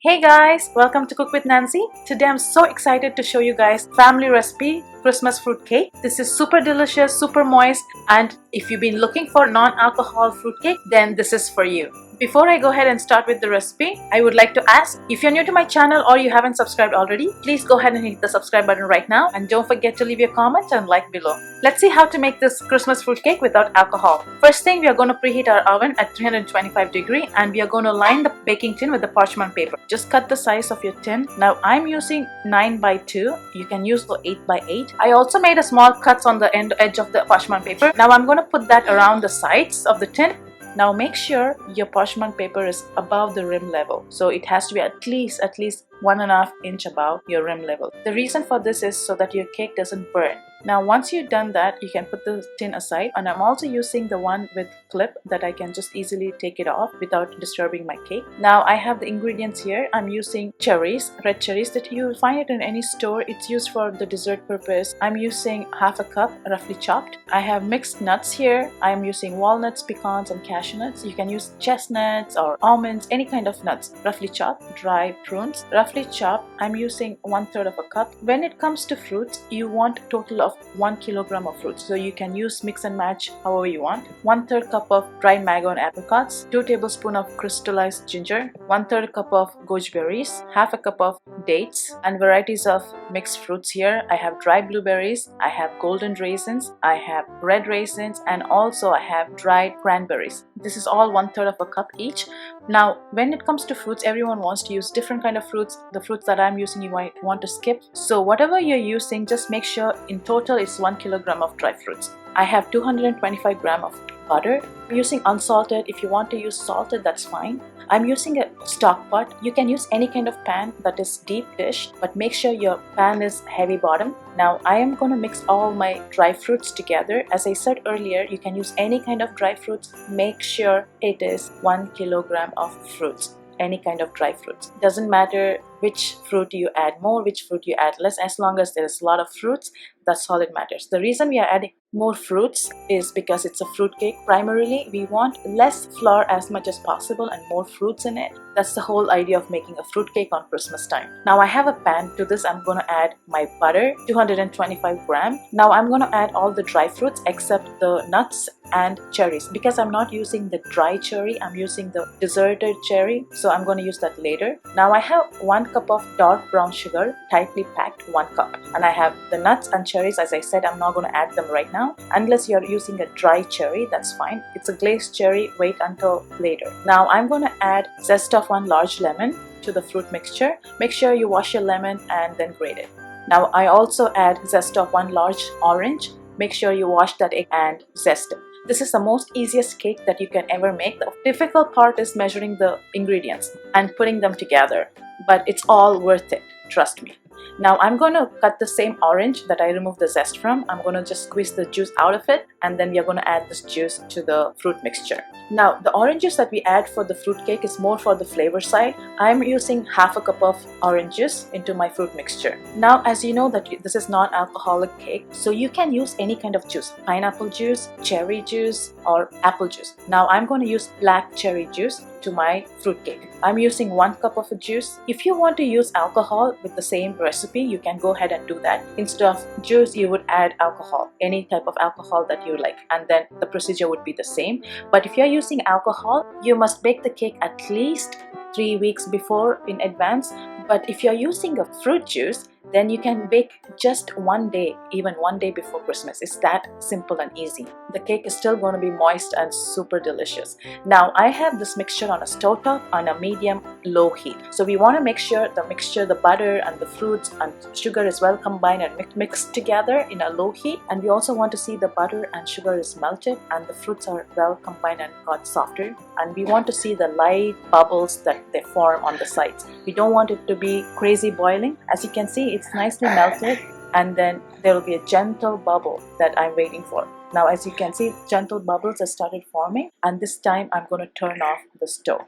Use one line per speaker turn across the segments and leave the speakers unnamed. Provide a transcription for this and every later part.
Hey guys, welcome to Cook with Nancy. Today I'm so excited to show you guys family recipe Christmas fruit cake. This is super delicious, super moist, and if you've been looking for non-alcohol fruit cake, then this is for you. Before I go ahead and start with the recipe, I would like to ask, if you're new to my channel or you haven't subscribed already, please go ahead and hit the subscribe button right now, and don't forget to leave your comment and like below. Let's see how to make this Christmas fruit cake without alcohol. First thing, we are going to preheat our oven at 325 degrees and we are going to line the baking tin with the parchment paper. Just cut the size of your tin. Now I'm using 9 by 2. You can use the 8 by 8. I also made a small cuts on the edge of the parchment paper. Now I'm going to put that around the sides of the tin. Now make sure your parchment paper is above the rim level. So it has to be at least 1.5 inch above your rim level. The reason for this is so that your cake doesn't burn. Now once you've done that, you can put the tin aside, and I'm also using the one with clip that I can just easily take it off without disturbing my cake. Now I have the ingredients here. I'm using cherries, red cherries that you will find it in any store. It's used for the dessert purpose. I'm using half a cup roughly chopped. I have mixed nuts here. I'm using walnuts, pecans and cashew nuts. You can use chestnuts or almonds, any kind of nuts. Roughly chopped. Dry prunes, roughly chopped. I'm using 1/3 of a cup. When it comes to fruits, you want a total of 1 kilogram of fruits, so you can use mix and match however you want. 1/3 cup of dried mango and apricots, 2 tablespoons of crystallized ginger, 1/3 cup of gooseberries, half a cup of dates, and varieties of mixed fruits here. I have dried blueberries, I have golden raisins, I have red raisins, and also I have dried cranberries. This is all 1/3 of a cup each. Now when it comes to fruits, everyone wants to use different kind of fruits. The fruits that I'm using you might want to skip, so whatever you're using, just make sure in total it's 1 kilogram of dry fruits. I have 225 grams of butter. I'm using unsalted. If you want to use salted, that's fine. I'm using a stock pot. You can use any kind of pan that is deep dish, but make sure your pan is heavy bottom. Now I am going to mix all my dry fruits together. As I said earlier, you can use any kind of dry fruits. Make sure it is 1 kilogram of fruits. Any kind of dry fruits. Doesn't matter which fruit you add more, which fruit you add less, as long as there's a lot of fruits, that's all it matters. The reason we are adding more fruits is because it's a fruit cake. Primarily, we want less flour as much as possible and more fruits in it. That's the whole idea of making a fruit cake on Christmas time. Now I have a pan. To this I'm going to add my butter, 225 grams. Now I'm going to add all the dry fruits except the nuts and cherries. Because I'm not using the dry cherry, I'm using the deserted cherry, so I'm going to use that later. Now I have 1 cup of dark brown sugar, tightly packed 1 cup. And I have the nuts and cherries. As I said, I'm not going to add them right now. Unless you're using a dry cherry, that's fine. It's a glazed cherry, wait until later. Now I'm going to add zest of 1 large lemon to the fruit mixture. Make sure you wash your lemon and then grate it. Now I also add zest of 1 large orange. Make sure you wash that egg and zest it. This is the most easiest cake that you can ever make. The difficult part is measuring the ingredients and putting them together, but it's all worth it, trust me. Now I'm going to cut the same orange that I removed the zest from. I'm going to just squeeze the juice out of it, and then we are going to add this juice to the fruit mixture. Now the orange juice that we add for the fruit cake is more for the flavor side. I'm using half a cup of orange juice into my fruit mixture. Now as you know that this is non-alcoholic cake, so you can use any kind of juice. Pineapple juice, cherry juice, or apple juice. Now I'm going to use black cherry juice to my fruit cake. I'm using 1 cup of a juice. If you want to use alcohol with the same recipe, you can go ahead and do that. Instead of juice, you would add alcohol, any type of alcohol that you like, and then the procedure would be the same. But if you're using alcohol, you must bake the cake at least 3 weeks before in advance. But if you're using a fruit juice, then you can bake just 1 day, even 1 day before Christmas. It's that simple and easy. The cake is still going to be moist and super delicious. Now I have this mixture on a stove top on a medium low heat. So we want to make sure the mixture, the butter and the fruits and sugar is well combined and mixed together in a low heat. And we also want to see the butter and sugar is melted and the fruits are well combined and got softer. And we want to see the light bubbles that they form on the sides. We don't want it to be crazy boiling. As you can see, it's nicely melted, and then there will be a gentle bubble that I'm waiting for. Now as you can see, gentle bubbles have started forming, and this time I'm going to turn off the stove.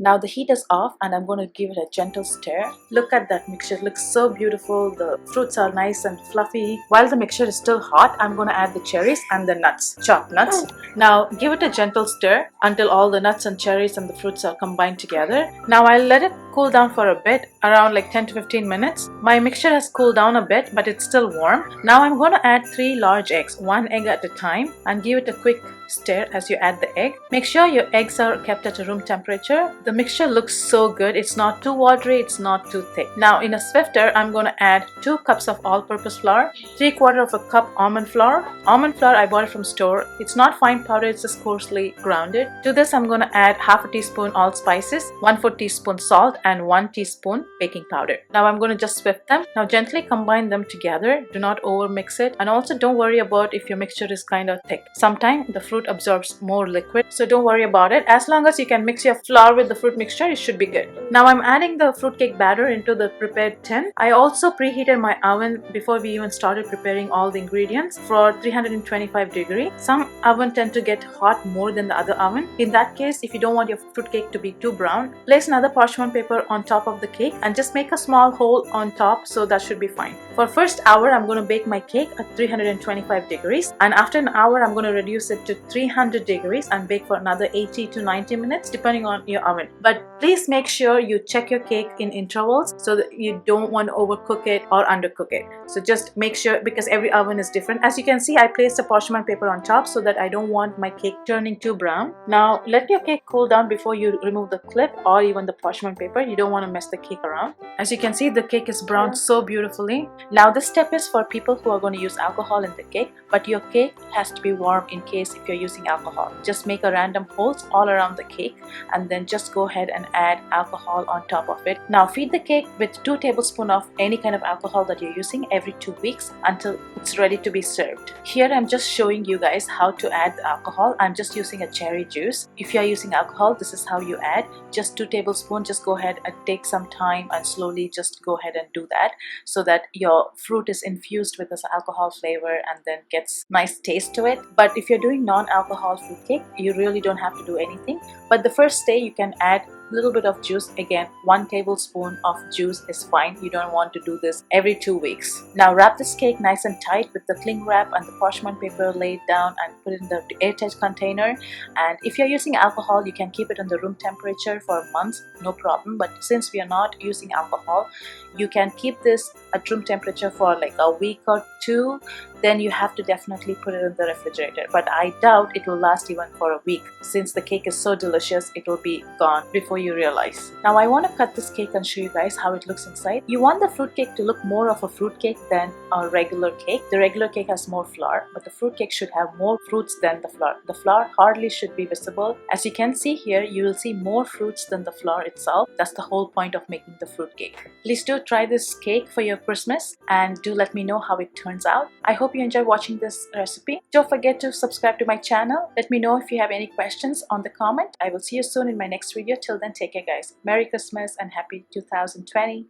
Now the heat is off and I'm going to give it a gentle stir. Look at that mixture, it looks so beautiful. The fruits are nice and fluffy. While the mixture is still hot, I'm going to add the cherries and the nuts, chopped nuts. Now give it a gentle stir until all the nuts and cherries and the fruits are combined together. Now I'll let it cool down for a bit, around like 10 to 15 minutes. My mixture has cooled down a bit, but it's still warm. Now I'm going to add 3 large eggs, 1 egg at a time, and give it a quick stir as you add the egg. Make sure your eggs are kept at a room temperature. The mixture looks so good. It's not too watery, it's not too thick. Now in a swifter, I'm going to add 2 cups of all-purpose flour, 3/4 of a cup almond flour. Almond flour I bought it from store. It's not fine powder, it's just coarsely grounded. To this I'm going to add half a teaspoon allspices, 1/4 teaspoon salt, and 1 teaspoon baking powder. Now I'm going to just swift them. Now gently combine them together. Do not over mix it, and also don't worry about if your mixture is kind of thick. Sometimes the fruit absorbs more liquid, so don't worry about it. As long as you can mix your flour with the fruit mixture, it should be good. Now I'm adding the fruitcake batter into the prepared tin. I also preheated my oven before we even started preparing all the ingredients for 325 degrees. Some oven tend to get hot more than the other oven. In that case, if you don't want your fruitcake to be too brown, place another parchment paper on top of the cake and just make a small hole on top, so that should be fine. For first hour, I'm going to bake my cake at 325 degrees, and after an hour, I'm going to reduce it to 300 degrees and bake for another 80 to 90 minutes depending on your oven. But please make sure you check your cake in intervals so that you don't want to overcook it or undercook it. So just make sure, because every oven is different. As you can see, I placed a parchment paper on top so that I don't want my cake turning too brown. Now let your cake cool down before you remove the clip or even the parchment paper. You don't want to mess the cake around. As you can see, the cake is browned so beautifully. Now this step is for people who are going to use alcohol in the cake, but your cake has to be warm in case if you're using alcohol. Just make a random holes all around the cake and then just go ahead and add alcohol on top of it. Now feed the cake with 2 tablespoons of any kind of alcohol that you're using every 2 weeks until it's ready to be served. Here I'm just showing you guys how to add the alcohol. I'm just using a cherry juice. If you're using alcohol, this is how you add. Just 2 tablespoons. Just go ahead and take some time and slowly just go ahead and do that so that your fruit is infused with this alcohol flavor and then gets nice taste to it. But if you're doing non-alcohol fruit cake, you really don't have to do anything. But the first day you can add little bit of juice. Again, 1 tablespoon of juice is fine. You don't want to do this every 2 weeks. Now wrap this cake nice and tight with the cling wrap and the parchment paper laid down and put it in the airtight container. And if you're using alcohol, you can keep it in the room temperature for months, no problem. But since we are not using alcohol, you can keep this at room temperature for like a week or 2. Then you have to definitely put it in the refrigerator. But I doubt it will last even for a week. Since the cake is so delicious, it will be gone before you realize. Now I want to cut this cake and show you guys how it looks inside. You want the fruit cake to look more of a fruit cake than a regular cake. The regular cake has more flour, but the fruit cake should have more fruits than the flour. The flour hardly should be visible. As you can see here, you will see more fruits than the flour itself. That's the whole point of making the fruit cake. Please do try this cake for your Christmas and do let me know how it turns out. I hope you enjoy watching this recipe. Don't forget to subscribe to my channel. Let me know if you have any questions on the comment. I will see you soon in my next video. Till then, take care guys. Merry Christmas and happy 2020.